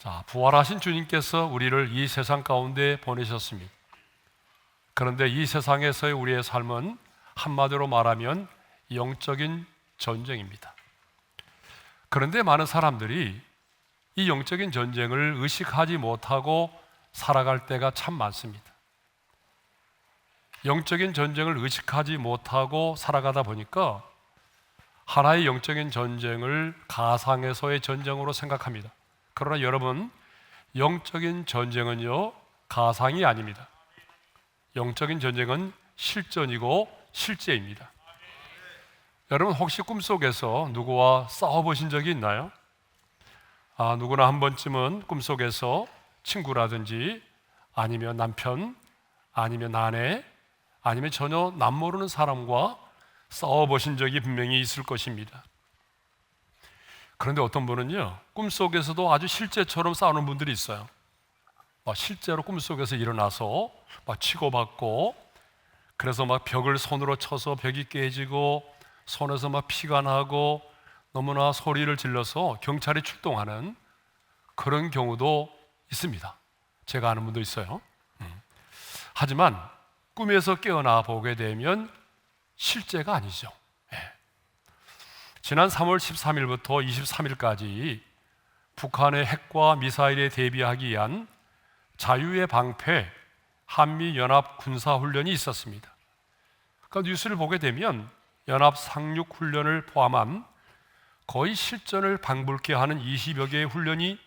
자, 부활하신 주님께서 우리를 이 세상 가운데 보내셨습니다. 그런데 이 세상에서의 우리의 삶은 한마디로 말하면 영적인 전쟁입니다. 그런데 많은 사람들이 이 영적인 전쟁을 의식하지 못하고 살아갈 때가 참 많습니다. 영적인 전쟁을 의식하지 못하고 살아가다 보니까 하나의 영적인 전쟁을 가상에서의 전쟁으로 생각합니다. 그러나 여러분, 영적인 전쟁은요, 가상이 아닙니다. 영적인 전쟁은 실전이고 실제입니다. 여러분, 혹시 꿈속에서 누구와 싸워보신 적이 있나요? 누구나 한 번쯤은 꿈속에서 친구라든지 아니면 남편, 아니면 아내, 아니면 전혀 남 모르는 사람과 싸워보신 적이 분명히 있을 것입니다. 그런데 어떤 분은요, 꿈속에서도 아주 실제처럼 싸우는 분들이 있어요. 실제로 꿈속에서 일어나서 치고받고, 그래서 벽을 손으로 쳐서 벽이 깨지고 손에서 피가 나고 너무나 소리를 질러서 경찰이 출동하는 그런 경우도 있습니다. 제가 아는 분도 있어요. 하지만 꿈에서 깨어나 보게 되면 실제가 아니죠. 지난 3월 13일부터 23일까지 북한의 핵과 미사일에 대비하기 위한 자유의 방패 한미연합 군사훈련이 있었습니다. 그 뉴스를 보게 되면 연합 상륙훈련을 포함한 거의 실전을 방불케 하는 20여 개의 훈련이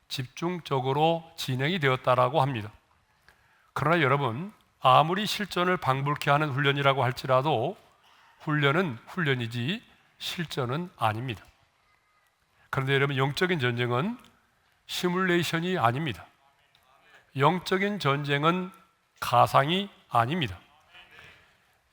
집중적으로 진행이 되었다라고 합니다. 그러나 여러분, 아무리 실전을 방불케 하는 훈련이라고 할지라도 훈련은 훈련이지 실전은 아닙니다. 그런데 여러분, 영적인 전쟁은 시뮬레이션이 아닙니다. 영적인 전쟁은 가상이 아닙니다.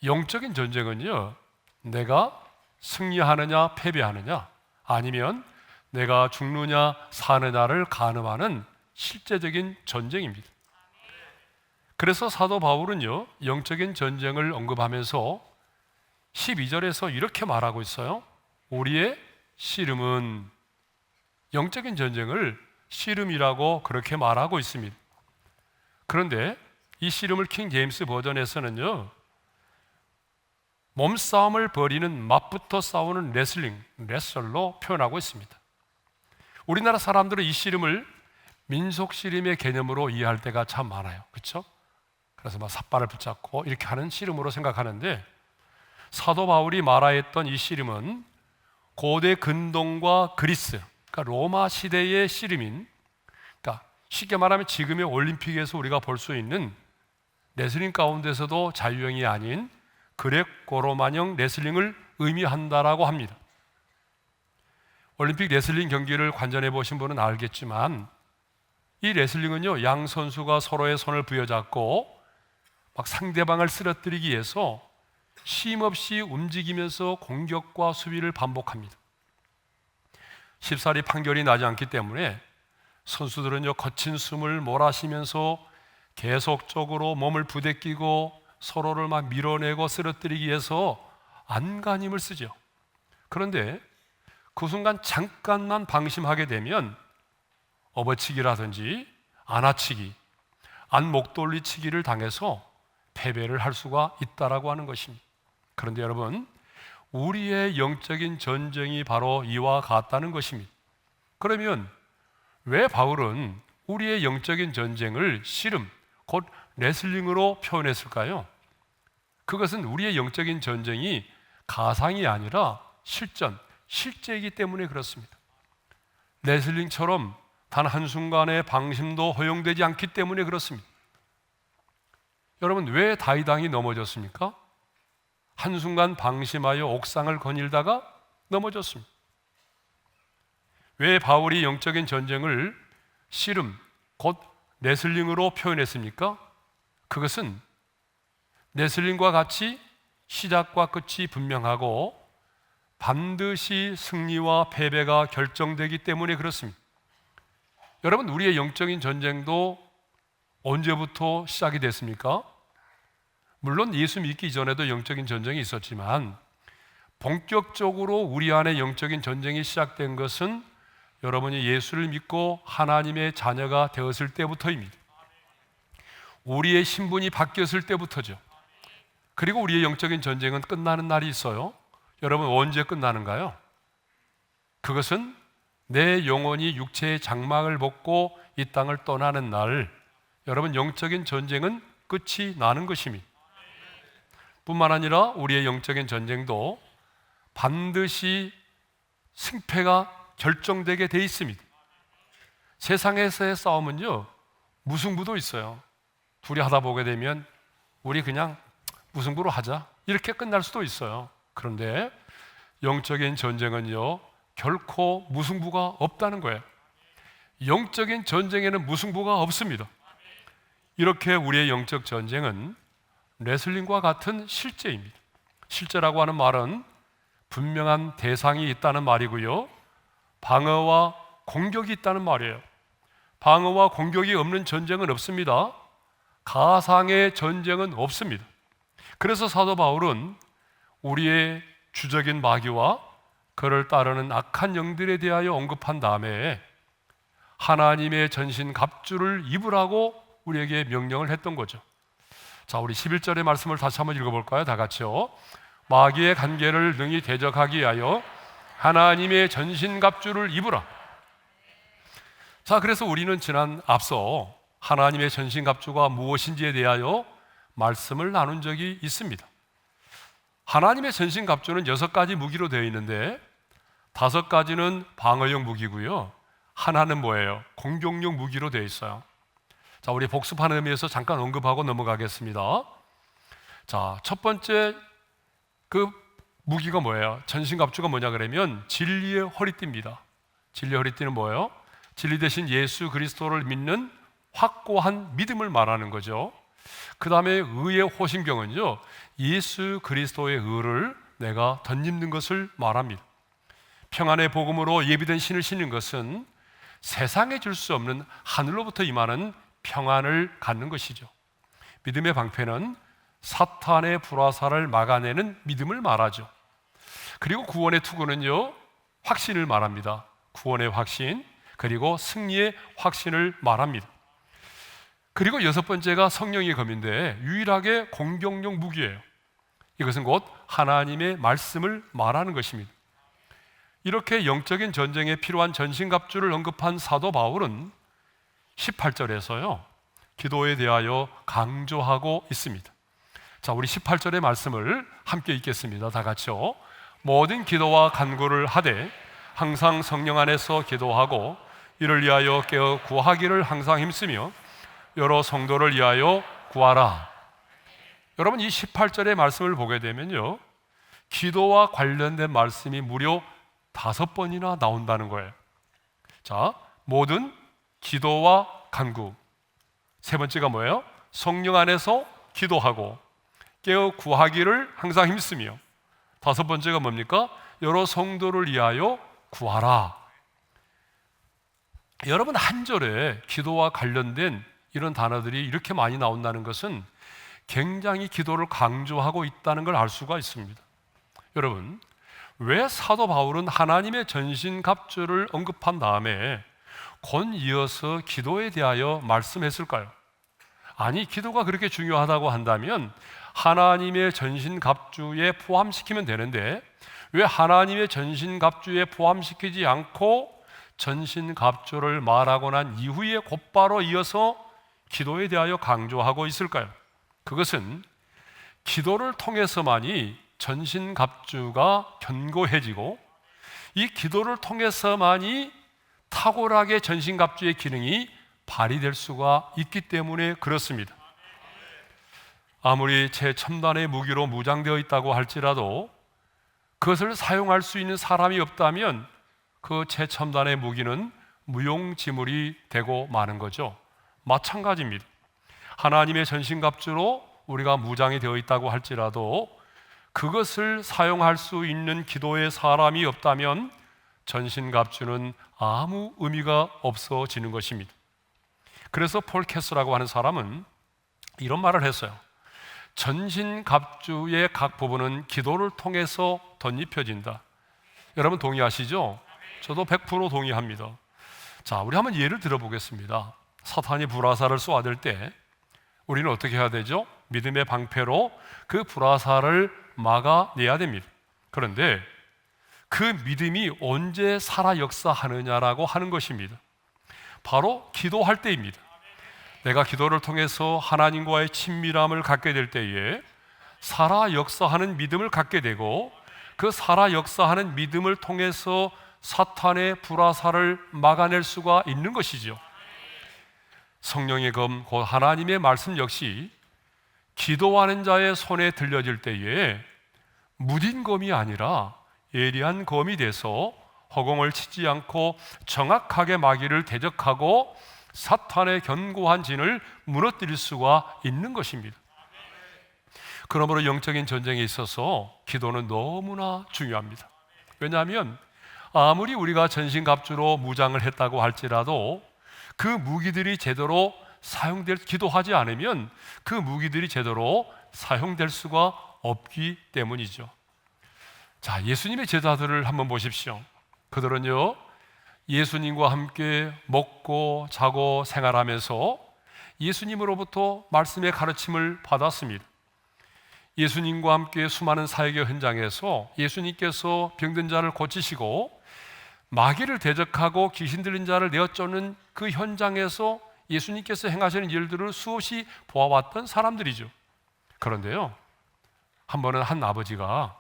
영적인 전쟁은요, 내가 승리하느냐 패배하느냐, 아니면 내가 죽느냐 사느냐를 가늠하는 실제적인 전쟁입니다. 그래서 사도 바울은요, 영적인 전쟁을 언급하면서 12절에서 이렇게 말하고 있어요. 우리의 씨름은, 영적인 전쟁을 씨름이라고 그렇게 말하고 있습니다. 그런데 이 씨름을 킹 제임스 버전에서는요, 몸싸움을 벌이는 맞붙어 싸우는 레슬로 표현하고 있습니다. 우리나라 사람들은 이 씨름을 민속 씨름의 개념으로 이해할 때가 참 많아요. 그렇죠? 그래서 삿발을 붙잡고 이렇게 하는 씨름으로 생각하는데, 사도 바울이 말하였던 이 씨름은 고대 근동과 그리스, 그러니까 로마 시대의 씨름인, 그러니까 쉽게 말하면 지금의 올림픽에서 우리가 볼 수 있는 레슬링 가운데서도 자유형이 아닌 그레코로마형 레슬링을 의미한다라고 합니다. 올림픽 레슬링 경기를 관전해 보신 분은 알겠지만, 이 레슬링은요, 양 선수가 서로의 손을 부여잡고 상대방을 쓰러뜨리기 위해서 쉼없이 움직이면서 공격과 수비를 반복합니다. 쉽사리 판결이 나지 않기 때문에 선수들은요, 거친 숨을 몰아쉬면서 계속적으로 몸을 부대끼고 서로를 밀어내고 쓰러뜨리기 위해서 안간힘을 쓰죠. 그런데 그 순간 잠깐만 방심하게 되면 업어치기라든지 안아치기, 안목돌리치기를 당해서 패배를 할 수가 있다라고 하는 것입니다. 그런데 여러분, 우리의 영적인 전쟁이 바로 이와 같다는 것입니다. 그러면 왜 바울은 우리의 영적인 전쟁을 씨름, 곧 레슬링으로 표현했을까요? 그것은 우리의 영적인 전쟁이 가상이 아니라 실제이기 때문에 그렇습니다. 레슬링처럼 단 한순간의 방심도 허용되지 않기 때문에 그렇습니다. 여러분, 왜 다윗 왕이 넘어졌습니까? 한순간 방심하여 옥상을 거닐다가 넘어졌습니다. 왜 바울이 영적인 전쟁을 씨름, 곧 레슬링으로 표현했습니까? 그것은 레슬링과 같이 시작과 끝이 분명하고 반드시 승리와 패배가 결정되기 때문에 그렇습니다. 여러분, 우리의 영적인 전쟁도 언제부터 시작이 됐습니까? 물론 예수 믿기 전에도 영적인 전쟁이 있었지만 본격적으로 우리 안에 영적인 전쟁이 시작된 것은 여러분이 예수를 믿고 하나님의 자녀가 되었을 때부터입니다. 우리의 신분이 바뀌었을 때부터죠. 그리고 우리의 영적인 전쟁은 끝나는 날이 있어요. 여러분, 언제 끝나는가요? 그것은 내 영혼이 육체의 장막을 벗고 이 땅을 떠나는 날, 여러분, 영적인 전쟁은 끝이 나는 것입니다. 뿐만 아니라 우리의 영적인 전쟁도 반드시 승패가 결정되게 돼 있습니다. 세상에서의 싸움은요, 무승부도 있어요. 둘이 하다 보게 되면 우리 그냥 무승부로 하자, 이렇게 끝날 수도 있어요. 그런데 영적인 전쟁은요, 결코 무승부가 없다는 거예요. 영적인 전쟁에는 무승부가 없습니다. 이렇게 우리의 영적 전쟁은 레슬링과 같은 실제입니다. 실제라고 하는 말은 분명한 대상이 있다는 말이고요, 방어와 공격이 있다는 말이에요. 방어와 공격이 없는 전쟁은 없습니다. 가상의 전쟁은 없습니다. 그래서 사도 바울은 우리의 주적인 마귀와 그를 따르는 악한 영들에 대하여 언급한 다음에 하나님의 전신 갑주를 입으라고 우리에게 명령을 했던 거죠. 자, 우리 11절의 말씀을 다시 한번 읽어볼까요? 다 같이요. 마귀의 간계를 능히 대적하기 위하여 하나님의 전신 갑주를 입으라. 자, 그래서 우리는 앞서 하나님의 전신 갑주가 무엇인지에 대하여 말씀을 나눈 적이 있습니다. 하나님의 전신 갑주는 6가지 무기로 되어 있는데 5가지는 방어용 무기고요, 하나는 뭐예요? 공격용 무기로 되어 있어요. 자, 우리 복습하는 의미에서 잠깐 언급하고 넘어가겠습니다. 자, 첫 번째 그 무기가 뭐예요? 전신갑주가 뭐냐 그러면 진리의 허리띠입니다. 진리의 허리띠는 뭐예요? 진리 대신 예수 그리스도를 믿는 확고한 믿음을 말하는 거죠. 그 다음에 의의 호심경은요, 예수 그리스도의 의를 내가 덧입는 것을 말합니다. 평안의 복음으로 예비된 신을 신는 것은 세상에 줄 수 없는 하늘로부터 임하는 평안을 갖는 것이죠. 믿음의 방패는 사탄의 불화살을 막아내는 믿음을 말하죠. 그리고 구원의 투구는요, 확신을 말합니다. 구원의 확신, 그리고 승리의 확신을 말합니다. 그리고 6번째가 성령의 검인데 유일하게 공격용 무기예요. 이것은 곧 하나님의 말씀을 말하는 것입니다. 이렇게 영적인 전쟁에 필요한 전신갑주를 언급한 사도 바울은 18절에서요, 기도에 대하여 강조하고 있습니다. 자, 우리 18절의 말씀을 함께 읽겠습니다. 다 같이요. 모든 기도와 간구를 하되 항상 성령 안에서 기도하고 이를 위하여 깨어 구하기를 항상 힘쓰며 여러 성도를 위하여 구하라. 여러분, 이 18절의 말씀을 보게 되면요, 기도와 관련된 말씀이 무려 5번이나 나온다는 거예요. 자, 모든 기도와 간구. 세 번째가 뭐예요? 성령 안에서 기도하고 깨어 구하기를 항상 힘쓰며. 5번째가 뭡니까? 여러 성도를 위하여 구하라. 여러분, 한 절에 기도와 관련된 이런 단어들이 이렇게 많이 나온다는 것은 굉장히 기도를 강조하고 있다는 걸 알 수가 있습니다. 여러분, 왜 사도 바울은 하나님의 전신갑주를 언급한 다음에 곧 이어서 기도에 대하여 말씀했을까요? 아니, 기도가 그렇게 중요하다고 한다면 하나님의 전신갑주에 포함시키면 되는데 왜 하나님의 전신갑주에 포함시키지 않고 전신갑주를 말하고 난 이후에 곧바로 이어서 기도에 대하여 강조하고 있을까요? 그것은 기도를 통해서만이 전신갑주가 견고해지고 이 기도를 통해서만이 탁월하게 전신갑주의 기능이 발휘될 수가 있기 때문에 그렇습니다. 아무리 최첨단의 무기로 무장되어 있다고 할지라도 그것을 사용할 수 있는 사람이 없다면 그 최첨단의 무기는 무용지물이 되고 마는 거죠. 마찬가지입니다. 하나님의 전신갑주로 우리가 무장이 되어 있다고 할지라도 그것을 사용할 수 있는 기도의 사람이 없다면 전신갑주는 아무 의미가 없어지는 것입니다. 그래서 폴 캐스라고 하는 사람은 이런 말을 했어요. 전신갑주의 각 부분은 기도를 통해서 덧입혀진다. 여러분 동의하시죠? 저도 100% 동의합니다. 자, 우리 한번 예를 들어보겠습니다. 사탄이 불화살을 쏘아댈 때 우리는 어떻게 해야 되죠? 믿음의 방패로 그 불화살을 막아내야 됩니다. 그런데 그 믿음이 언제 살아 역사하느냐라고 하는 것입니다. 바로 기도할 때입니다. 내가 기도를 통해서 하나님과의 친밀함을 갖게 될 때에 살아 역사하는 믿음을 갖게 되고, 그 살아 역사하는 믿음을 통해서 사탄의 불화살을 막아낼 수가 있는 것이죠. 성령의 검, 곧 하나님의 말씀 역시 기도하는 자의 손에 들려질 때에 무딘 검이 아니라 예리한 검이 돼서 허공을 치지 않고 정확하게 마귀를 대적하고 사탄의 견고한 진을 무너뜨릴 수가 있는 것입니다. 그러므로 영적인 전쟁에 있어서 기도는 너무나 중요합니다. 왜냐하면 아무리 우리가 전신갑주로 무장을 했다고 할지라도 그 무기들이 제대로 기도하지 않으면 그 무기들이 제대로 사용될 수가 없기 때문이죠. 자, 예수님의 제자들을 한번 보십시오. 그들은요, 예수님과 함께 먹고 자고 생활하면서 예수님으로부터 말씀의 가르침을 받았습니다. 예수님과 함께 수많은 사역의 현장에서 예수님께서 병든 자를 고치시고 마귀를 대적하고 귀신 들린 자를 내어쫓는 그 현장에서 예수님께서 행하시는 일들을 수없이 보아왔던 사람들이죠. 그런데요, 한 번은 한 아버지가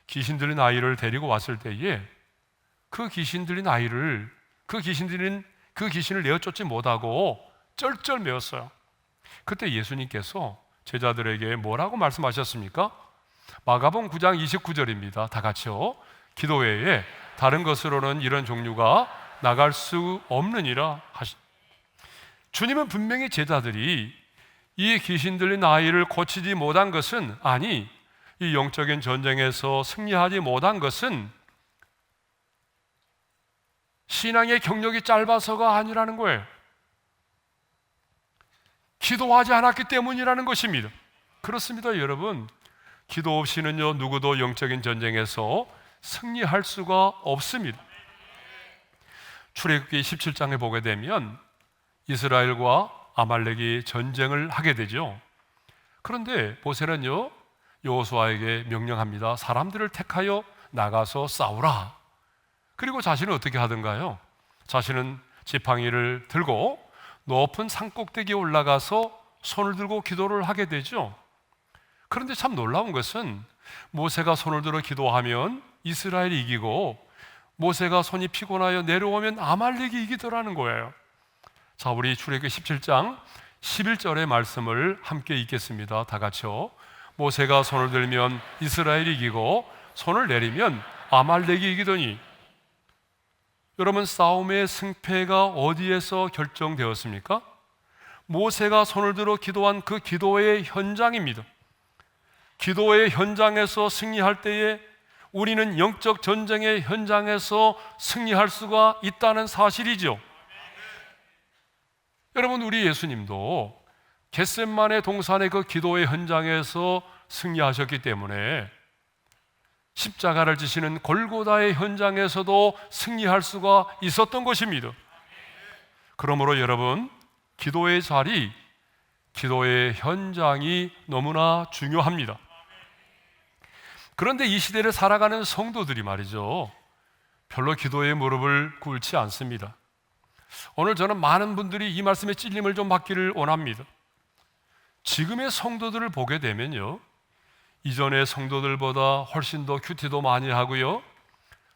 귀신 들린 아이를 데리고 왔을 때에 그 귀신을 내어쫓지 못하고 쩔쩔매었어요. 그때 예수님께서 제자들에게 뭐라고 말씀하셨습니까? 마가복음 9장 29절입니다. 다 같이요. 기도 외에 다른 것으로는 이런 종류가 나갈 수 없느니라 주님은 분명히 제자들이 이 귀신 들린 아이를 고치지 못한 것은, 아니, 이 영적인 전쟁에서 승리하지 못한 것은 신앙의 경력이 짧아서가 아니라는 거예요. 기도하지 않았기 때문이라는 것입니다. 그렇습니다, 여러분. 기도 없이는요, 누구도 영적인 전쟁에서 승리할 수가 없습니다. 출애굽기 17장에 보게 되면 이스라엘과 아말렉이 전쟁을 하게 되죠. 그런데 모세는요, 여호수아에게 명령합니다. 사람들을 택하여 나가서 싸우라. 그리고 자신은 어떻게 하던가요? 자신은 지팡이를 들고 높은 산꼭대기에 올라가서 손을 들고 기도를 하게 되죠. 그런데 참 놀라운 것은 모세가 손을 들어 기도하면 이스라엘이 이기고 모세가 손이 피곤하여 내려오면 아말렉이 이기더라는 거예요. 자, 우리 출애굽기 17장 11절의 말씀을 함께 읽겠습니다. 다 같이요. 모세가 손을 들면 이스라엘이 이기고 손을 내리면 아말렉이 이기더니. 여러분, 싸움의 승패가 어디에서 결정되었습니까? 모세가 손을 들어 기도한 그 기도의 현장입니다. 기도의 현장에서 승리할 때에 우리는 영적 전쟁의 현장에서 승리할 수가 있다는 사실이죠. 여러분, 우리 예수님도 겟세마네 동산의 그 기도의 현장에서 승리하셨기 때문에 십자가를 지시는 골고다의 현장에서도 승리할 수가 있었던 것입니다. 그러므로 여러분, 기도의 자리, 기도의 현장이 너무나 중요합니다. 그런데 이 시대를 살아가는 성도들이 말이죠, 별로 기도의 무릎을 꿇지 않습니다. 오늘 저는 많은 분들이 이 말씀에 찔림을 좀 받기를 원합니다. 지금의 성도들을 보게 되면요, 이전의 성도들보다 훨씬 더 큐티도 많이 하고요,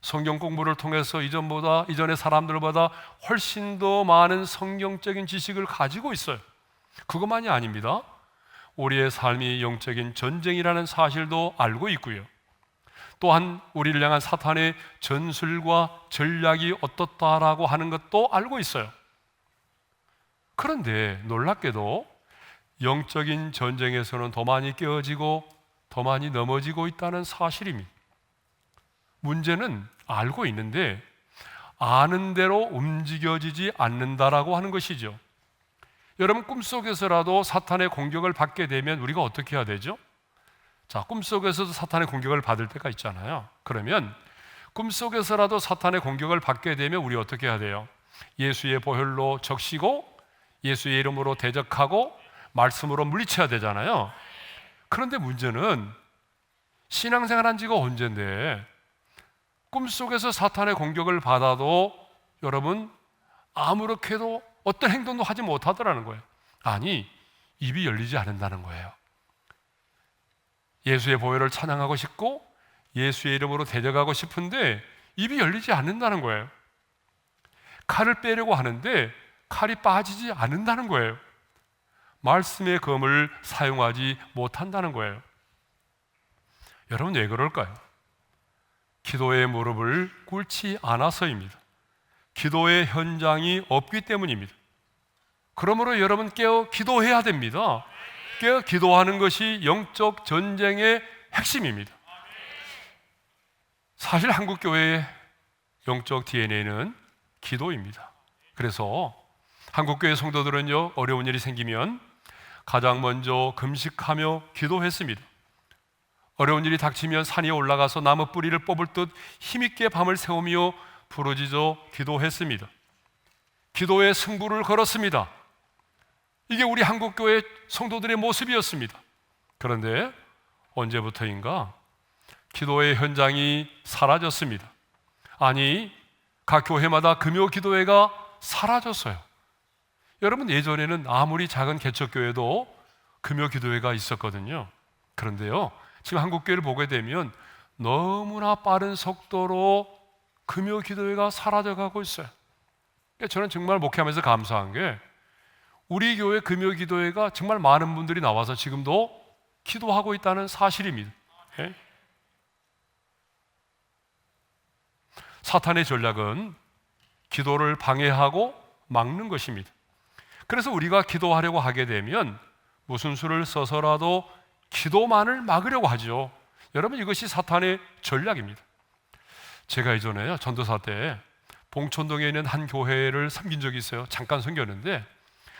성경 공부를 통해서 이전의 사람들보다 훨씬 더 많은 성경적인 지식을 가지고 있어요. 그것만이 아닙니다. 우리의 삶이 영적인 전쟁이라는 사실도 알고 있고요, 또한 우리를 향한 사탄의 전술과 전략이 어떻다라고 하는 것도 알고 있어요. 그런데 놀랍게도 영적인 전쟁에서는 더 많이 깨어지고 더 많이 넘어지고 있다는 사실입니다. 문제는 알고 있는데 아는 대로 움직여지지 않는다라고 하는 것이죠. 여러분, 꿈속에서라도 사탄의 공격을 받게 되면 우리가 어떻게 해야 되죠? 자, 꿈속에서도 사탄의 공격을 받을 때가 있잖아요. 그러면 꿈속에서라도 사탄의 공격을 받게 되면 우리 어떻게 해야 돼요? 예수의 보혈로 적시고 예수의 이름으로 대적하고 말씀으로 물리쳐야 되잖아요. 그런데 문제는 신앙생활한 지가 언젠데 꿈속에서 사탄의 공격을 받아도 여러분 아무렇게도 어떤 행동도 하지 못하더라는 거예요. 아니, 입이 열리지 않는다는 거예요. 예수의 보혈을 찬양하고 싶고 예수의 이름으로 대적하고 싶은데 입이 열리지 않는다는 거예요. 칼을 빼려고 하는데 칼이 빠지지 않는다는 거예요. 말씀의 검을 사용하지 못한다는 거예요. 여러분, 왜 그럴까요? 기도의 무릎을 꿇지 않아서입니다. 기도의 현장이 없기 때문입니다. 그러므로 여러분 깨어 기도해야 됩니다. 깨어 기도하는 것이 영적 전쟁의 핵심입니다. 사실 한국교회의 영적 DNA는 기도입니다. 그래서 한국교회 성도들은요, 어려운 일이 생기면 가장 먼저 금식하며 기도했습니다. 어려운 일이 닥치면 산 위에 올라가서 나무 뿌리를 뽑을 듯 힘있게 밤을 새우며 부르짖어 기도했습니다. 기도의 승부를 걸었습니다. 이게 우리 한국교회 성도들의 모습이었습니다. 그런데 언제부터인가 기도의 현장이 사라졌습니다. 아니, 각 교회마다 금요 기도회가 사라졌어요. 여러분, 예전에는 아무리 작은 개척교회도 금요 기도회가 있었거든요. 그런데요, 지금 한국교회를 보게 되면 너무나 빠른 속도로 금요 기도회가 사라져가고 있어요. 저는 정말 목회하면서 감사한 게 우리 교회 금요 기도회가 정말 많은 분들이 나와서 지금도 기도하고 있다는 사실입니다. 예? 사탄의 전략은 기도를 방해하고 막는 것입니다. 그래서 우리가 기도하려고 하게 되면 무슨 수를 써서라도 기도만을 막으려고 하죠. 여러분, 이것이 사탄의 전략입니다. 제가 예전에 전도사 때 봉천동에 있는 한 교회를 섬긴 적이 있어요. 잠깐 섬겼는데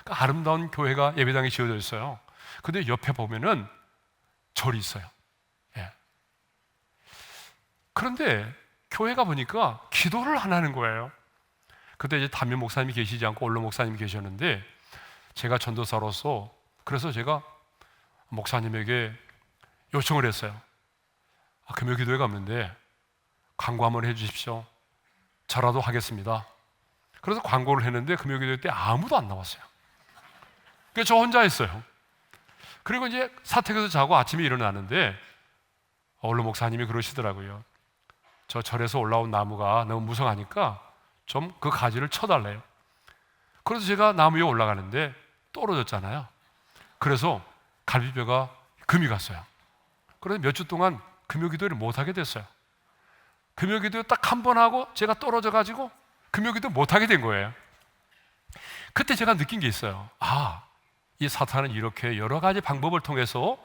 그 아름다운 교회가 예배당이 지어져 있어요. 근데 옆에 보면은 절이 있어요. 예. 그런데 교회가 보니까 기도를 안 하는 거예요. 그때 이제 담임 목사님이 계시지 않고 원로 목사님이 계셨는데 제가 전도사로서 그래서 제가 목사님에게 요청을 했어요. 금요 기도회가 없는데 광고 한번 해주십시오. 저라도 하겠습니다. 그래서 광고를 했는데 금요 기도회 때 아무도 안 나왔어요. 그래서 저 혼자 했어요. 그리고 이제 사택에서 자고 아침에 일어나는데 원로 목사님이 그러시더라고요. 저 절에서 올라온 나무가 너무 무성하니까 좀 그 가지를 쳐달래요. 그래서 제가 나무 위에 올라가는데 떨어졌잖아요. 그래서 갈비뼈가 금이 갔어요. 그래서 몇 주 동안 금요기도를 못하게 됐어요. 금요기도 딱 한 번 하고 제가 떨어져가지고 금요기도 못하게 된 거예요. 그때 제가 느낀 게 있어요. 아, 이 사탄은 이렇게 여러 가지 방법을 통해서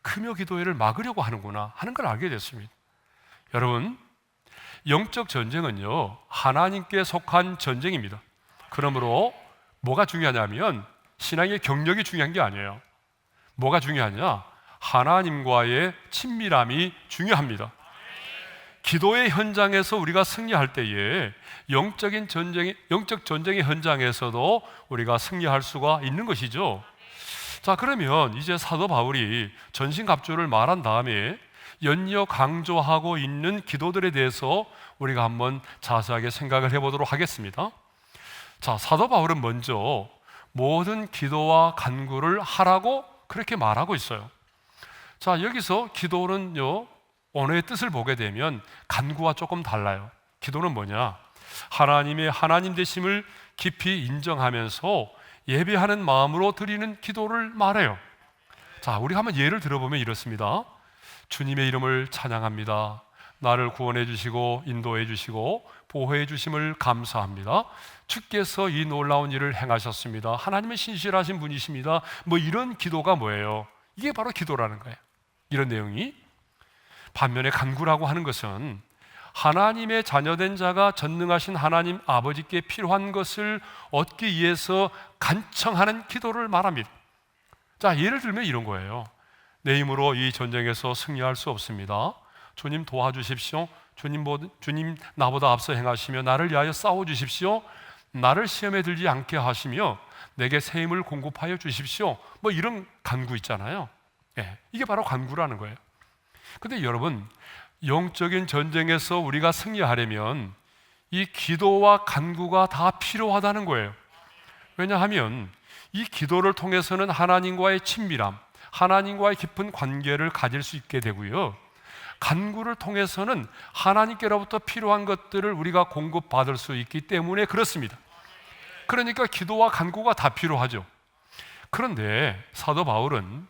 금요기도회를 막으려고 하는구나 하는 걸 알게 됐습니다. 여러분, 영적 전쟁은요, 하나님께 속한 전쟁입니다. 그러므로 뭐가 중요하냐면 신앙의 경력이 중요한 게 아니에요. 뭐가 중요하냐? 하나님과의 친밀함이 중요합니다. 기도의 현장에서 우리가 승리할 때에 영적 전쟁의 현장에서도 우리가 승리할 수가 있는 것이죠. 자, 그러면 이제 사도 바울이 전신갑주를 말한 다음에 연이어 강조하고 있는 기도들에 대해서 우리가 한번 자세하게 생각을 해보도록 하겠습니다. 자, 사도 바울은 먼저 모든 기도와 간구를 하라고 그렇게 말하고 있어요. 자, 여기서 기도는요, 언어의 뜻을 보게 되면 간구와 조금 달라요. 기도는 뭐냐? 하나님의 하나님 되심을 깊이 인정하면서 예배하는 마음으로 드리는 기도를 말해요. 자, 우리가 한번 예를 들어보면 이렇습니다. 주님의 이름을 찬양합니다. 나를 구원해 주시고 인도해 주시고 보호해 주심을 감사합니다. 주께서 이 놀라운 일을 행하셨습니다. 하나님은 신실하신 분이십니다. 뭐 이런 기도가 뭐예요? 이게 바로 기도라는 거예요. 이런 내용이. 반면에 간구라고 하는 것은 하나님의 자녀된 자가 전능하신 하나님 아버지께 필요한 것을 얻기 위해서 간청하는 기도를 말합니다. 자, 예를 들면 이런 거예요. 내 힘으로 이 전쟁에서 승리할 수 없습니다. 주님 도와주십시오. 주님 나보다 앞서 행하시며 나를 위하여 싸워주십시오. 나를 시험에 들지 않게 하시며 내게 새 힘을 공급하여 주십시오. 뭐 이런 간구 있잖아요. 예, 이게 바로 간구라는 거예요. 근데 여러분, 영적인 전쟁에서 우리가 승리하려면 이 기도와 간구가 다 필요하다는 거예요. 왜냐하면 이 기도를 통해서는 하나님과의 친밀함, 하나님과의 깊은 관계를 가질 수 있게 되고요, 간구를 통해서는 하나님께로부터 필요한 것들을 우리가 공급받을 수 있기 때문에 그렇습니다. 그러니까 기도와 간구가 다 필요하죠. 그런데 사도 바울은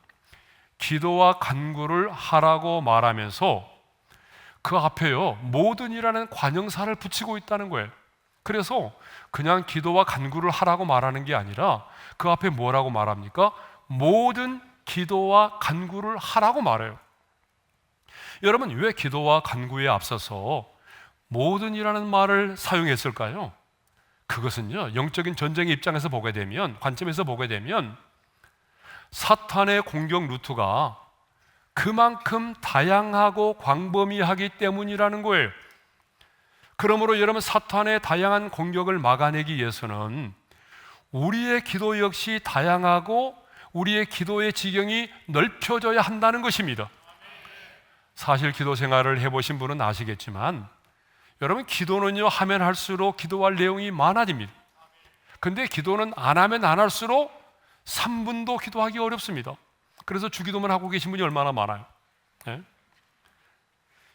기도와 간구를 하라고 말하면서 그 앞에요, 모든 이라는 관형사를 붙이고 있다는 거예요. 그래서 그냥 기도와 간구를 하라고 말하는 게 아니라 그 앞에 뭐라고 말합니까? 모든 기도와 간구를 하라고 말해요. 여러분, 왜 기도와 간구에 앞서서 모든이라는 말을 사용했을까요? 그것은요, 영적인 전쟁의 입장에서 보게 되면, 관점에서 보게 되면 사탄의 공격 루트가 그만큼 다양하고 광범위하기 때문이라는 거예요. 그러므로 여러분, 사탄의 다양한 공격을 막아내기 위해서는 우리의 기도 역시 다양하고 우리의 기도의 지경이 넓혀져야 한다는 것입니다. 사실 기도 생활을 해보신 분은 아시겠지만 여러분, 기도는요, 하면 할수록 기도할 내용이 많아집니다. 근데 기도는 안 하면 안 할수록 3분도 기도하기 어렵습니다. 그래서 주기도만 하고 계신 분이 얼마나 많아요. 네?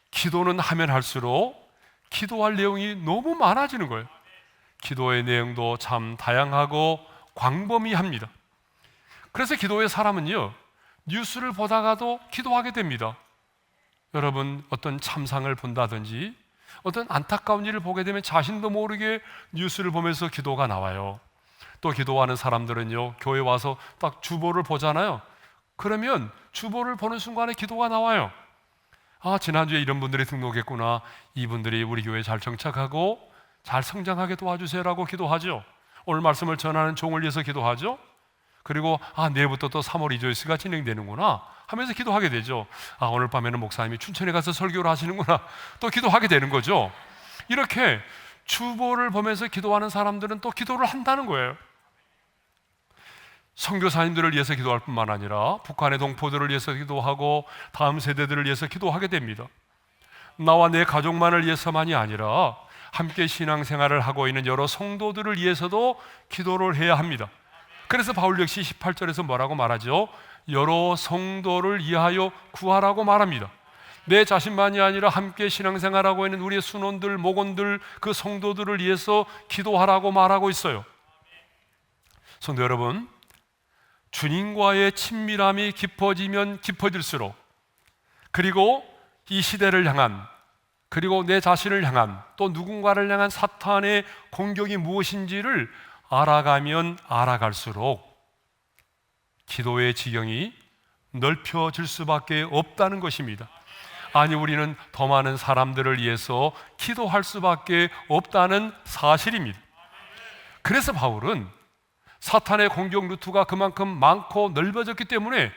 기도는 하면 할수록 기도할 내용이 너무 많아지는 거예요. 기도의 내용도 참 다양하고 광범위합니다. 그래서 기도의 사람은요, 뉴스를 보다가도 기도하게 됩니다. 여러분, 어떤 참상을 본다든지 어떤 안타까운 일을 보게 되면 자신도 모르게 뉴스를 보면서 기도가 나와요. 또 기도하는 사람들은요, 교회 와서 딱 주보를 보잖아요. 그러면 주보를 보는 순간에 기도가 나와요. 아, 지난주에 이런 분들이 등록했구나, 이분들이 우리 교회에 잘 정착하고 잘 성장하게 도와주세요라고 기도하죠. 오늘 말씀을 전하는 종을 위해서 기도하죠. 그리고 내일부터 또 3월 리조이스가 진행되는구나 하면서 기도하게 되죠. 오늘 밤에는 목사님이 춘천에 가서 설교를 하시는구나, 또 기도하게 되는 거죠. 이렇게 주보를 보면서 기도하는 사람들은 또 기도를 한다는 거예요. 선교사님들을 위해서 기도할 뿐만 아니라 북한의 동포들을 위해서 기도하고 다음 세대들을 위해서 기도하게 됩니다. 나와 내 가족만을 위해서만이 아니라 함께 신앙생활을 하고 있는 여러 성도들을 위해서도 기도를 해야 합니다. 그래서 바울 역시 18절에서 뭐라고 말하죠? 여러 성도를 위하여 구하라고 말합니다. 내 자신만이 아니라 함께 신앙생활하고 있는 우리의 순원들, 목원들, 그 성도들을 위해서 기도하라고 말하고 있어요. 성도 여러분, 주님과의 친밀함이 깊어지면 깊어질수록, 그리고 이 시대를 향한, 그리고 내 자신을 향한, 또 누군가를 향한 사탄의 공격이 무엇인지를 알아가면 알아갈수록 기도의 지경이 넓혀질 수밖에 없다는 것입니다. 아니, 우리는 더 많은 사람들을 위해서 기도할 수밖에 없다는 사실입니다. 그래서 바울은 사탄의 공격 루트가 그만큼 많고 넓어졌기 때문에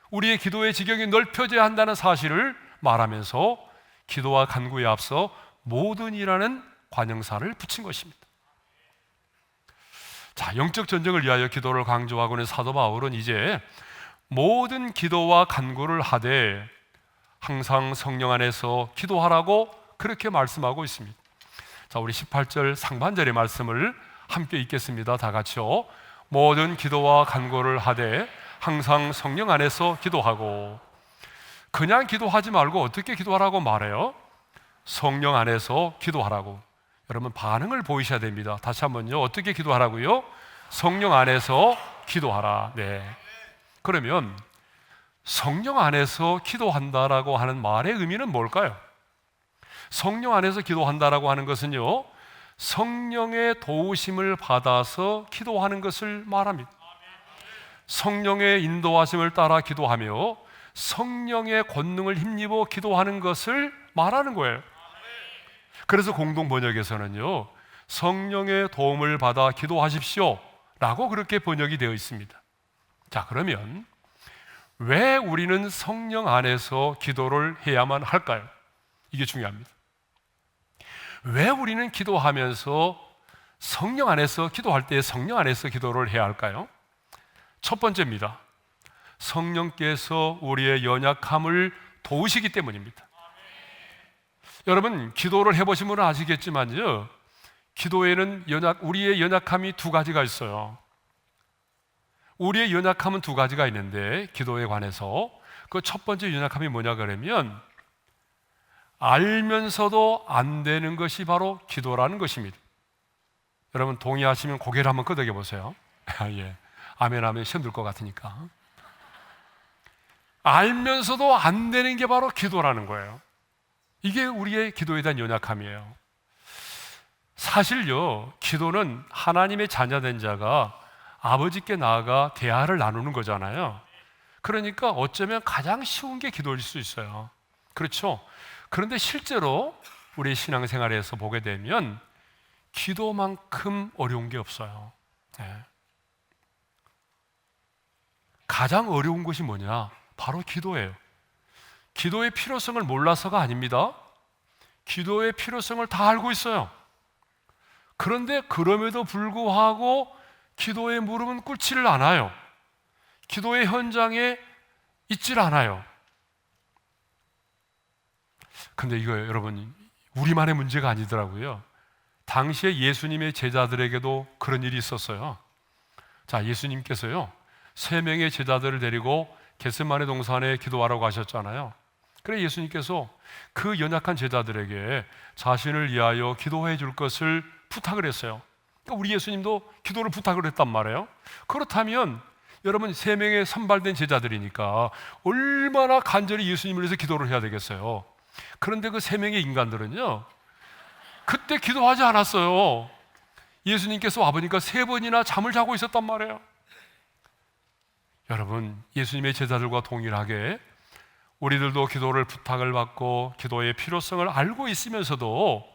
우리의 기도의 지경이 넓혀져야 한다는 사실을 말하면서 기도와 간구에 앞서 모든이라는 관형사를 붙인 것입니다. 자, 영적 전쟁을 위하여 기도를 강조하고 있는 사도 바울은 이제 모든 기도와 간구를 하되 항상 성령 안에서 기도하라고 그렇게 말씀하고 있습니다. 자, 우리 18절 상반절의 말씀을 함께 읽겠습니다. 다 같이요. 모든 기도와 간구를 하되 항상 성령 안에서 기도하고. 그냥 기도하지 말고 어떻게 기도하라고 말해요? 성령 안에서 기도하라고. 여러분, 반응을 보이셔야 됩니다. 다시 한번요. 어떻게 기도하라고요? 성령 안에서 기도하라. 네. 그러면 성령 안에서 기도한다라고 하는 말의 의미는 뭘까요? 성령 안에서 기도한다라고 하는 것은요, 성령의 도우심을 받아서 기도하는 것을 말합니다. 성령의 인도하심을 따라 기도하며 성령의 권능을 힘입어 기도하는 것을 말하는 거예요. 그래서 공동 번역에서는요, 성령의 도움을 받아 기도하십시오 라고 그렇게 번역이 되어 있습니다. 자, 그러면 왜 우리는 성령 안에서 기도를 해야만 할까요? 이게 중요합니다. 왜 우리는 기도하면서 성령 안에서 기도할 때 성령 안에서 기도를 해야 할까요? 첫 번째입니다. 성령께서 우리의 연약함을 도우시기 때문입니다. 여러분, 기도를 해보신 분은 아시겠지만요, 기도에는 우리의 연약함이 두 가지가 있어요. 우리의 연약함은 두 가지가 있는데, 기도에 관해서 그 첫 번째 연약함이 뭐냐 그러면 알면서도 안 되는 것이 바로 기도라는 것입니다. 여러분, 동의하시면 고개를 한번 끄덕여 보세요. 예. 아멘 하면 시험 들 것 같으니까. 알면서도 안 되는 게 바로 기도라는 거예요. 이게 우리의 기도에 대한 연약함이에요. 사실요, 기도는 하나님의 자녀된 자가 아버지께 나아가 대화를 나누는 거잖아요. 그러니까 어쩌면 가장 쉬운 게 기도일 수 있어요. 그렇죠? 그런데 실제로 우리 신앙생활에서 보게 되면 기도만큼 어려운 게 없어요. 네. 가장 어려운 것이 뭐냐? 바로 기도예요. 기도의 필요성을 몰라서가 아닙니다. 기도의 필요성을 다 알고 있어요. 그런데 그럼에도 불구하고 기도의 무릎은 꿇지를 않아요. 기도의 현장에 있질 않아요. 근데 이거 여러분, 우리만의 문제가 아니더라고요. 당시에 예수님의 제자들에게도 그런 일이 있었어요. 자, 예수님께서요, 3명의 제자들을 데리고 겟세마네 동산에 기도하라고 하셨잖아요. 그래 예수님께서 그 연약한 제자들에게 자신을 위하여 기도해 줄 것을 부탁을 했어요. 그러니까 우리 예수님도 기도를 부탁을 했단 말이에요. 그렇다면 여러분, 3명의 선발된 제자들이니까 얼마나 간절히 예수님을 위해서 기도를 해야 되겠어요. 그런데 그 3명의 인간들은요, 그때 기도하지 않았어요. 예수님께서 와보니까 3번이나 잠을 자고 있었단 말이에요. 여러분, 예수님의 제자들과 동일하게 우리들도 기도를 부탁을 받고 기도의 필요성을 알고 있으면서도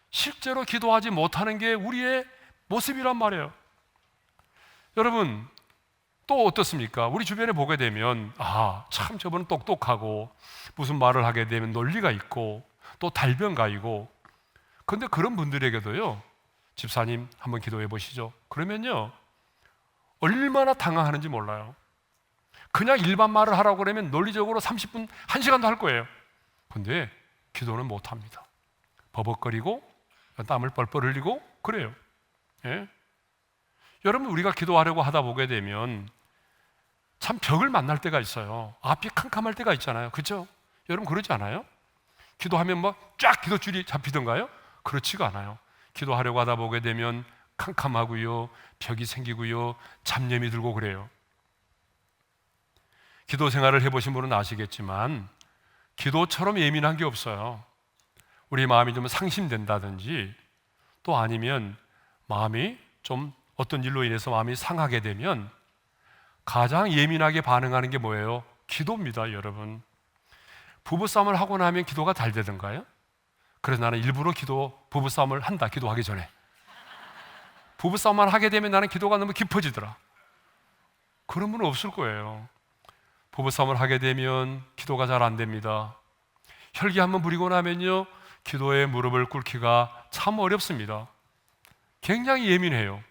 실제로 기도하지 못하는 게 우리의 모습이란 말이에요. 여러분, 또 어떻습니까? 우리 주변에 보게 되면 참 저분은 똑똑하고 무슨 말을 하게 되면 논리가 있고 또 달변가이고, 그런데 그런 분들에게도요, 집사님 한번 기도해 보시죠. 그러면요, 얼마나 당황하는지 몰라요. 그냥 일반 말을 하라고 그러면 논리적으로 30분, 1시간도 할 거예요. 근데 기도는 못합니다. 버벅거리고 땀을 뻘뻘 흘리고 그래요. 예? 여러분, 우리가 기도하려고 하다 보게 되면 참 벽을 만날 때가 있어요. 앞이 캄캄할 때가 있잖아요. 그렇죠? 여러분, 그러지 않아요? 기도하면 쫙 기도줄이 잡히던가요? 그렇지가 않아요. 기도하려고 하다 보게 되면 캄캄하고요, 벽이 생기고요, 잡념이 들고 그래요. 기도 생활을 해보신 분은 아시겠지만 기도처럼 예민한 게 없어요. 우리 마음이 좀 상심된다든지 또 아니면 마음이 좀 어떤 일로 인해서 마음이 상하게 되면 가장 예민하게 반응하는 게 뭐예요? 기도입니다, 여러분. 부부싸움을 하고 나면 기도가 잘 되던가요? 그래서 나는 일부러 부부싸움을 한다, 기도하기 전에. 부부싸움만 하게 되면 나는 기도가 너무 깊어지더라. 그런 분은 없을 거예요. 부부싸움을 하게 되면 기도가 잘 안 됩니다. 혈기 한번 부리고 나면요, 기도에 무릎을 꿇기가 참 어렵습니다. 굉장히 예민해요.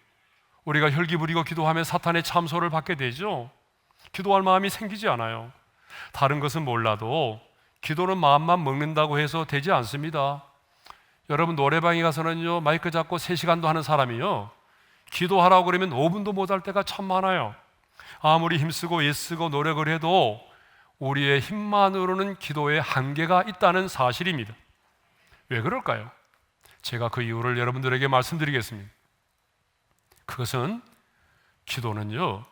우리가 혈기 부리고 기도하면 사탄의 참소를 받게 되죠. 기도할 마음이 생기지 않아요. 다른 것은 몰라도 기도는 마음만 먹는다고 해서 되지 않습니다. 여러분, 노래방에 가서는요, 마이크 잡고 3시간도 하는 사람이요, 기도하라고 그러면 5분도 못 할 때가 참 많아요. 아무리 힘쓰고 애쓰고 노력을 해도 우리의 힘만으로는 기도에 한계가 있다는 사실입니다. 왜 그럴까요? 제가 그 이유를 여러분들에게 말씀드리겠습니다. 그것은 기도는요,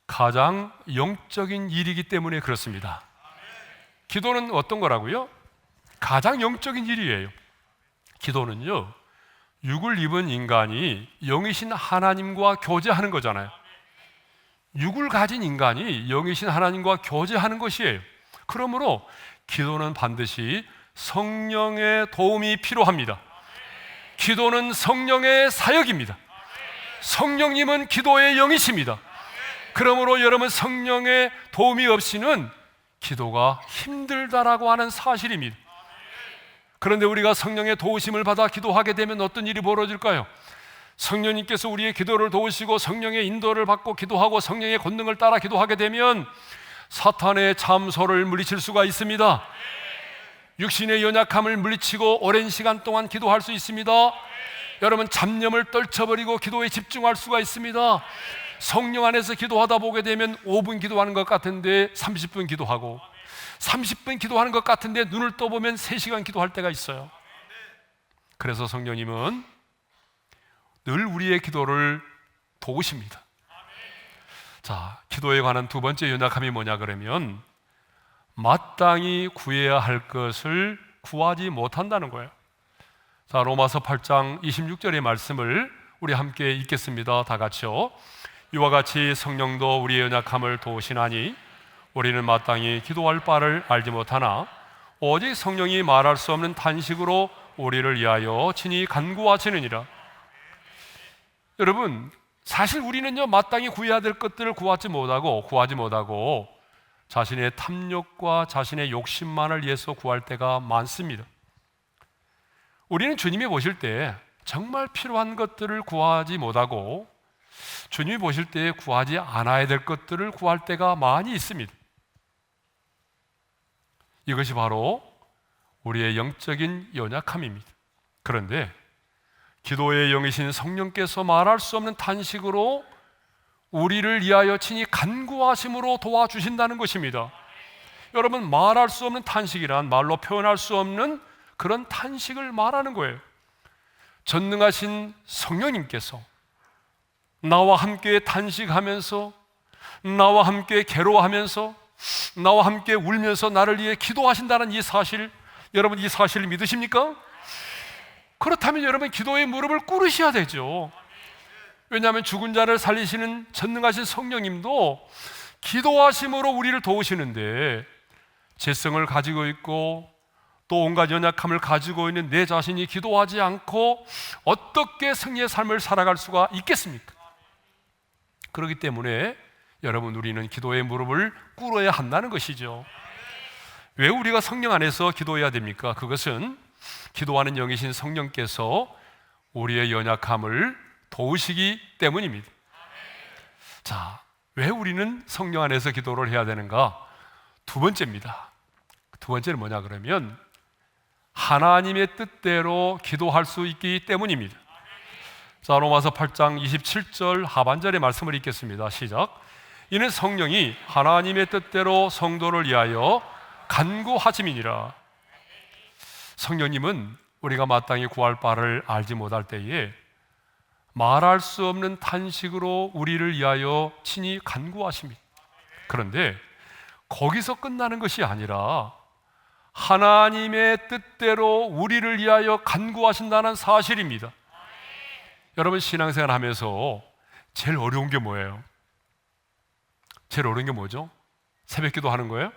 가장 영적인 일이기 때문에 그렇습니다. 기도는 어떤 거라고요? 가장 영적인 일이에요. 기도는요, 육을 입은 인간이 영이신 하나님과 교제하는 거잖아요. 육을 가진 인간이 영이신 하나님과 교제하는 것이에요. 그러므로 기도는 반드시 성령의 도움이 필요합니다. 기도는 성령의 사역입니다. 성령님은 기도의 영이십니다. 그러므로 여러분, 성령의 도움이 없이는 기도가 힘들다라고 하는 사실입니다. 그런데 우리가 성령의 도우심을 받아 기도하게 되면 어떤 일이 벌어질까요? 성령님께서 우리의 기도를 도우시고 성령의 인도를 받고 기도하고 성령의 권능을 따라 기도하게 되면 사탄의 참소를 물리칠 수가 있습니다. 육신의 연약함을 물리치고 오랜 시간 동안 기도할 수 있습니다. 여러분, 잡념을 떨쳐버리고 기도에 집중할 수가 있습니다. 성령 안에서 기도하다 보게 되면 5분 기도하는 것 같은데 30분 기도하고, 30분 기도하는 것 같은데 눈을 떠보면 3시간 기도할 때가 있어요. 그래서 성령님은 늘 우리의 기도를 도우십니다. 자, 기도에 관한 두 번째 연약함이 뭐냐 그러면 마땅히 구해야 할 것을 구하지 못한다는 거예요. 자, 로마서 8장 26절의 말씀을 우리 함께 읽겠습니다. 다 같이요. 이와 같이 성령도 우리의 연약함을 도우시나니 우리는 마땅히 기도할 바를 알지 못하나 오직 성령이 말할 수 없는 탄식으로 우리를 위하여 친히 간구하시느니라. 여러분, 사실 우리는요, 마땅히 구해야 될 것들을 구하지 못하고 자신의 탐욕과 자신의 욕심만을 위해서 구할 때가 많습니다. 우리는 주님이 보실 때 정말 필요한 것들을 구하지 못하고 주님이 보실 때 구하지 않아야 될 것들을 구할 때가 많이 있습니다. 이것이 바로 우리의 영적인 연약함입니다. 그런데 기도의 영이신 성령께서 말할 수 없는 탄식으로 우리를 위하여 친히 간구하심으로 도와주신다는 것입니다. 여러분, 말할 수 없는 탄식이란 말로 표현할 수 없는 그런 탄식을 말하는 거예요. 전능하신 성령님께서 나와 함께 탄식하면서, 나와 함께 괴로워하면서, 나와 함께 울면서 나를 위해 기도하신다는 이 사실, 여러분 이 사실을 믿으십니까? 그렇다면 여러분 기도의 무릎을 꿇으셔야 되죠. 왜냐하면 죽은 자를 살리시는 전능하신 성령님도 기도하심으로 우리를 도우시는데 죄성을 가지고 있고 또 온갖 연약함을 가지고 있는 내 자신이 기도하지 않고 어떻게 승리의 삶을 살아갈 수가 있겠습니까? 그렇기 때문에 여러분, 우리는 기도의 무릎을 꿇어야 한다는 것이죠. 왜 우리가 성령 안에서 기도해야 됩니까? 그것은 기도하는 영이신 성령께서 우리의 연약함을 도우시기 때문입니다. 자, 왜 우리는 성령 안에서 기도를 해야 되는가? 두 번째입니다. 두 번째는 뭐냐 그러면 하나님의 뜻대로 기도할 수 있기 때문입니다. 자, 로마서 8장 27절 하반절의 말씀을 읽겠습니다. 시작. 이는 성령이 하나님의 뜻대로 성도를 위하여 간구하심이니라. 성령님은 우리가 마땅히 구할 바를 알지 못할 때에 말할 수 없는 탄식으로 우리를 위하여 친히 간구하십니다. 그런데 거기서 끝나는 것이 아니라 하나님의 뜻대로 우리를 위하여 간구하신다는 사실입니다. 여러분, 신앙생활 하면서 제일 어려운 게 뭐예요? 제일 어려운 게 뭐죠? 새벽기도 하는 거예요?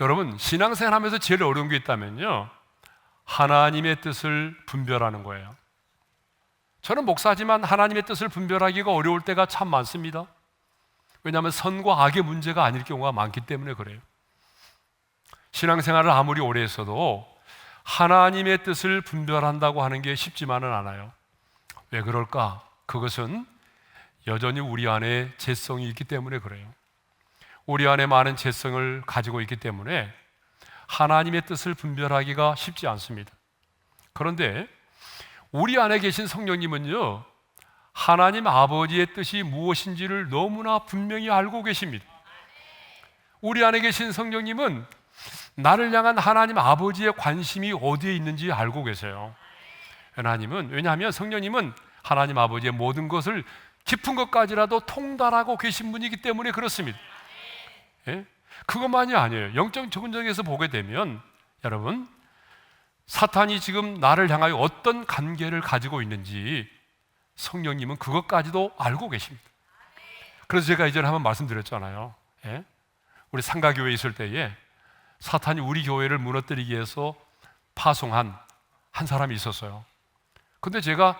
여러분, 신앙생활 하면서 제일 어려운 게 있다면요, 하나님의 뜻을 분별하는 거예요. 저는 목사지만 하나님의 뜻을 분별하기가 어려울 때가 참 많습니다. 왜냐하면 선과 악의 문제가 아닐 경우가 많기 때문에 그래요. 신앙생활을 아무리 오래 했어도 하나님의 뜻을 분별한다고 하는 게 쉽지만은 않아요. 왜 그럴까? 그것은 여전히 우리 안에 죄성이 있기 때문에 그래요. 우리 안에 많은 죄성을 가지고 있기 때문에 하나님의 뜻을 분별하기가 쉽지 않습니다. 그런데 우리 안에 계신 성령님은요, 하나님 아버지의 뜻이 무엇인지를 너무나 분명히 알고 계십니다. 우리 안에 계신 성령님은 나를 향한 하나님 아버지의 관심이 어디에 있는지 알고 계세요. 왜냐하면 성령님은 하나님 아버지의 모든 것을 깊은 것까지라도 통달하고 계신 분이기 때문에 그렇습니다. 예? 그것만이 아니에요. 영적 접근적에서 보게 되면 여러분, 사탄이 지금 나를 향하여 어떤 관계를 가지고 있는지 성령님은 그것까지도 알고 계십니다. 그래서 제가 이전에 한번 말씀드렸잖아요. 예? 우리 상가교회에 있을 때에 사탄이 우리 교회를 무너뜨리기 위해서 파송한 한 사람이 있었어요. 근데 제가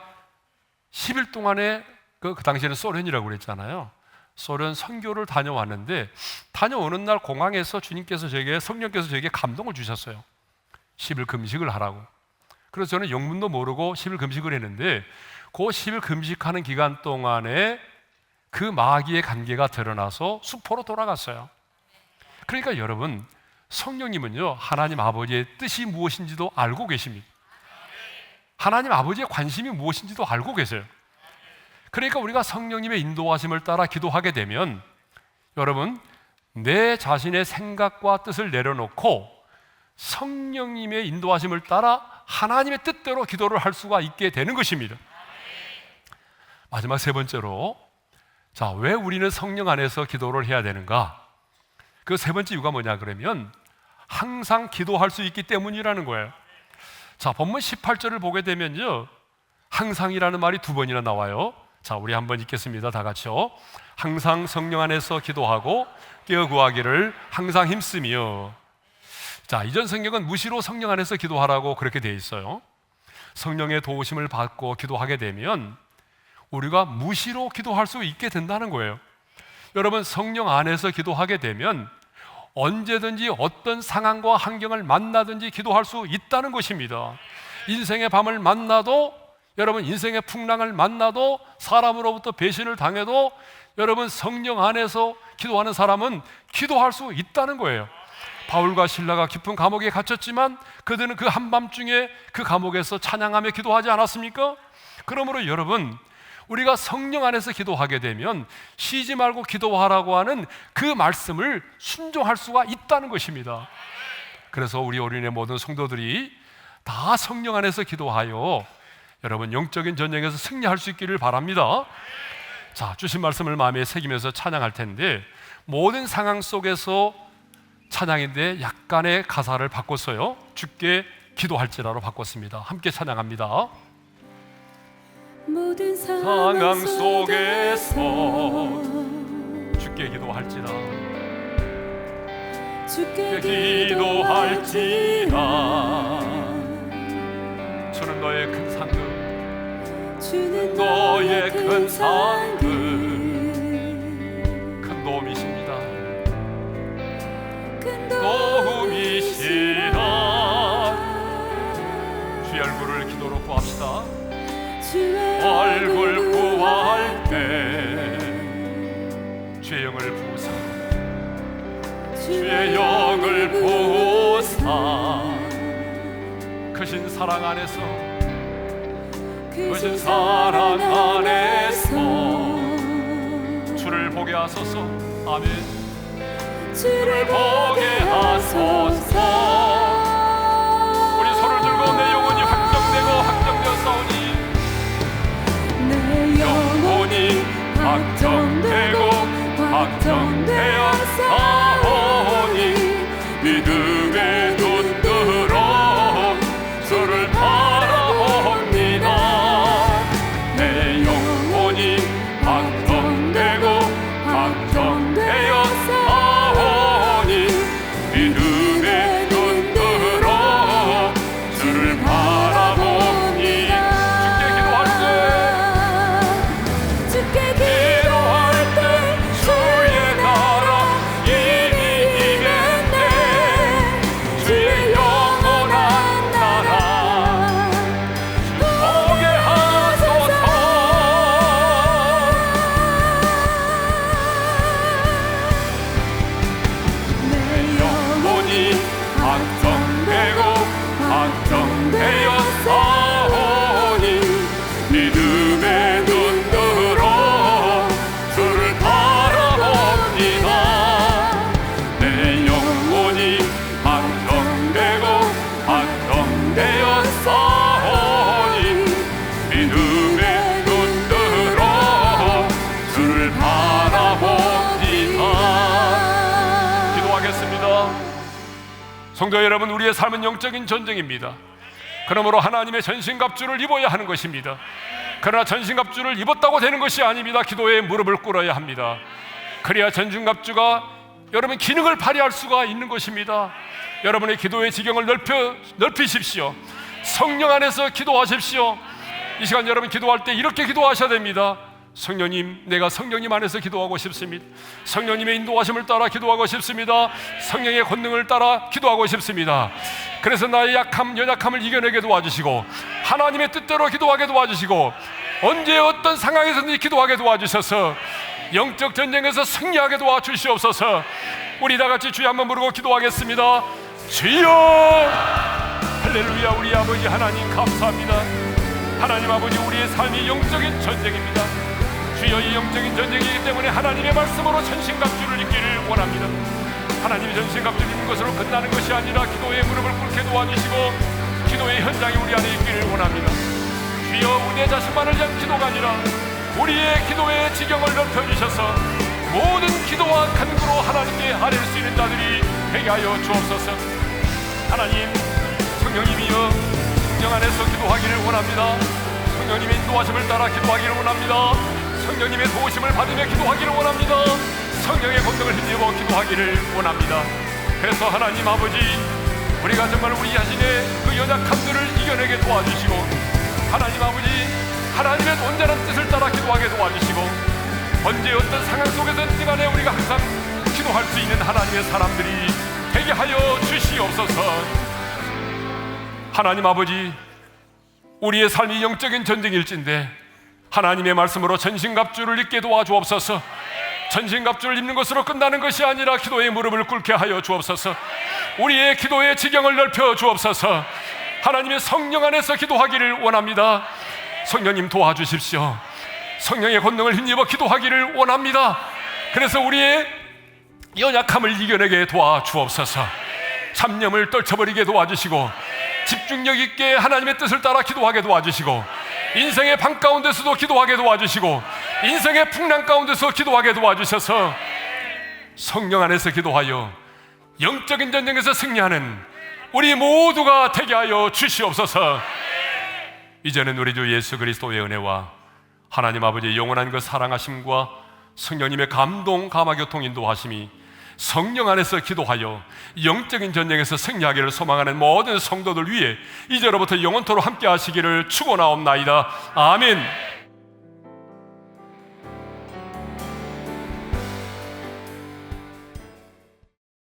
10일 동안에 그 당시에는 소련이라고 그랬잖아요. 소련 선교를 다녀왔는데 다녀오는 날 공항에서 주님께서 성령께서 저에게 감동을 주셨어요. 10일 금식을 하라고. 그래서 저는 영문도 모르고 10일 금식을 했는데 그 10일 금식하는 기간 동안에 그 마귀의 관계가 드러나서 수포로 돌아갔어요. 그러니까 여러분, 성령님은요, 하나님 아버지의 뜻이 무엇인지도 알고 계십니다. 하나님 아버지의 관심이 무엇인지도 알고 계세요. 그러니까 우리가 성령님의 인도하심을 따라 기도하게 되면 여러분, 내 자신의 생각과 뜻을 내려놓고 성령님의 인도하심을 따라 하나님의 뜻대로 기도를 할 수가 있게 되는 것입니다. 마지막 세 번째로, 자, 왜 우리는 성령 안에서 기도를 해야 되는가? 그 세 번째 이유가 뭐냐 그러면 항상 기도할 수 있기 때문이라는 거예요. 자, 본문 18절을 보게 되면요, 항상이라는 말이 두 번이나 나와요. 자, 우리 한번 읽겠습니다. 다 같이요. 항상 성령 안에서 기도하고 깨어 구하기를 항상 힘쓰며. 자, 이전 성경은 무시로 성령 안에서 기도하라고 그렇게 되어 있어요. 성령의 도우심을 받고 기도하게 되면 우리가 무시로 기도할 수 있게 된다는 거예요. 여러분, 성령 안에서 기도하게 되면 언제든지 어떤 상황과 환경을 만나든지 기도할 수 있다는 것입니다. 인생의 밤을 만나도, 여러분 인생의 풍랑을 만나도, 사람으로부터 배신을 당해도 여러분 성령 안에서 기도하는 사람은 기도할 수 있다는 거예요. 바울과 실라가 깊은 감옥에 갇혔지만 그들은 그 한밤중에 그 감옥에서 찬양하며 기도하지 않았습니까? 그러므로 여러분, 우리가 성령 안에서 기도하게 되면 쉬지 말고 기도하라고 하는 그 말씀을 순종할 수가 있다는 것입니다. 그래서 우리 어린의 모든 성도들이 다 성령 안에서 기도하여 여러분 영적인 전쟁에서 승리할 수 있기를 바랍니다. 자, 주신 말씀을 마음에 새기면서 찬양할 텐데, 모든 상황 속에서 찬양인데 약간의 가사를 바꿨어요. 주께 기도할지라로 바꿨습니다. 함께 찬양합니다. 모든 상황 속에서 주께 기도할지라, 주께 기도할지라. 주는 너의 큰 상급, 주는 너의 큰 상급, 큰 도움이십니다. 큰 도움이시라. 주의 얼굴을 기도로 구합시다. 주의 얼굴 구할 때 주의 영을 부으사, 주의 영을 부으사. 크신 사랑 안에서, 크신 사랑 안에서 주를 보게 하소서. 아멘. 주를 보게 하소서. 우리 손을 들고 내 영혼이 확정되고 확정되었사오니, 내 영혼이 확정되고 확정되었사오니 믿음의 눈 들어 주를 바라봅니다. 내 영혼이 확정되고 확정되었사오니 믿음의 눈 들어 주를 바라봅니다. 주께 기도할 때 주의 나라 이미 임했네. 주의 영원한 나라 보게 하소서. 내 영혼이 확정되고 확정되었사오니 믿음의 눈 들어 주를 바라봅니다. 내 영혼이 확정되고 확정되었사오니 믿음의 눈 들어 주를 바라봅니다. 기도하겠습니다. 성도 여러분, 우리의 삶은 영적인 전쟁입니다. 그러므로 하나님의 전신갑주를 입어야 하는 것입니다. 그러나 전신갑주를 입었다고 되는 것이 아닙니다. 기도에 무릎을 꿇어야 합니다. 그래야 전신갑주가 여러분 기능을 발휘할 수가 있는 것입니다. 여러분의 기도의 지경을 넓히십시오. 성령 안에서 기도하십시오. 이 시간 여러분 기도할 때 이렇게 기도하셔야 됩니다. 성령님, 내가 성령님 안에서 기도하고 싶습니다. 성령님의 인도하심을 따라 기도하고 싶습니다. 성령의 권능을 따라 기도하고 싶습니다. 그래서 나의 약함, 연약함을 이겨내게 도와주시고 하나님의 뜻대로 기도하게 도와주시고 언제 어떤 상황에서든지 기도하게 도와주셔서 영적 전쟁에서 승리하게 도와주시옵소서. 우리 다 같이 주여 한번 부르고 기도하겠습니다. 주여! 할렐루야. 우리 아버지 하나님 감사합니다. 하나님 아버지, 우리의 삶이 영적인 전쟁입니다. 주여, 이 영적인 전쟁이기 때문에 하나님의 말씀으로 전신갑주를 입기를 원합니다. 하나님의 전신갑주를 입는 것으로 끝나는 것이 아니라 기도의 무릎을 꿇게 도와주시고 기도의 현장이 우리 안에 있기를 원합니다. 주여, 내 자신만을 위한 기도가 아니라 우리의 기도의 지경을 넓혀주셔서 모든 기도와 간구로 하나님께 아뢰 수 있는 자들이 되게 하여 주옵소서. 하나님, 성령님이여 성령 안에서 기도하기를 원합니다. 성령님의 인도하심을 따라 기도하기를 원합니다. 성령님의 도우심을 받으며 기도하기를 원합니다. 성령의 권능을 힘입어 기도하기를 원합니다. 그래서 하나님 아버지, 우리가 정말 우리 자신의 그 연약함들을 이겨내게 도와주시고 하나님 아버지, 하나님의 온전한 뜻을 따라 기도하게 도와주시고 언제 어떤 상황 속에서든지 간에 우리가 항상 기도할 수 있는 하나님의 사람들이 되게 하여 주시옵소서. 하나님 아버지, 우리의 삶이 영적인 전쟁일진데 하나님의 말씀으로 전신갑주를 입게 도와주옵소서. 전신갑주를 입는 것으로 끝나는 것이 아니라 기도의 무릎을 꿇게 하여 주옵소서. 우리의 기도의 지경을 넓혀 주옵소서. 하나님의 성령 안에서 기도하기를 원합니다. 성령님 도와주십시오. 성령의 권능을 힘입어 기도하기를 원합니다. 그래서 우리의 연약함을 이겨내게 도와주옵소서. 잡념을 떨쳐버리게 도와주시고 집중력 있게 하나님의 뜻을 따라 기도하게 도와주시고 인생의 방 가운데서도 기도하게 도와주시고 인생의 풍랑 가운데서 기도하게 도와주셔서 성령 안에서 기도하여 영적인 전쟁에서 승리하는 우리 모두가 되게 하여 주시옵소서. 이제는 우리 주 예수 그리스도의 은혜와 하나님 아버지의 영원한 그 사랑하심과 성령님의 감동, 감화, 교통, 인도하심이 성령 안에서 기도하여 영적인 전쟁에서 승리하기를 소망하는 모든 성도들 위해 이제로부터 영원토록 함께 하시기를 축원하옵나이다. 아멘.